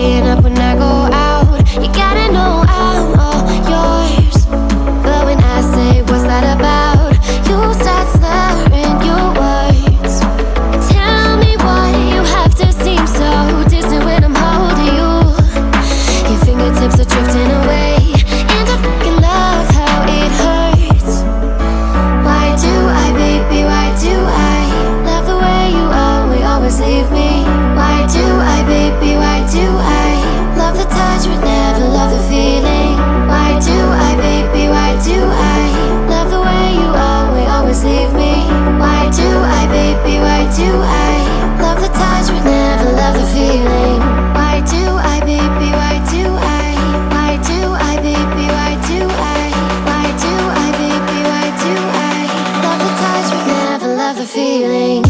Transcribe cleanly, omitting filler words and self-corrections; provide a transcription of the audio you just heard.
staying up when I go out. You gotta know I'm all yours. But when I say what's that about, you start slurring your words. Tell me why you have to seem so distant when I'm holding you. Your fingertips are drifting away, and I fucking love how it hurts. Why do I, baby, why do I love the way you always leave me? Why do I, baby, why do I love the touch but never love the feeling? Why do I, baby, why do I love the way you always leave me? Why do I, baby, why do I love the touch but never love the feeling? Why do I, baby, why do I? Why do I, baby, why do I? Why do I, baby, why do I love the touch but never love the feeling?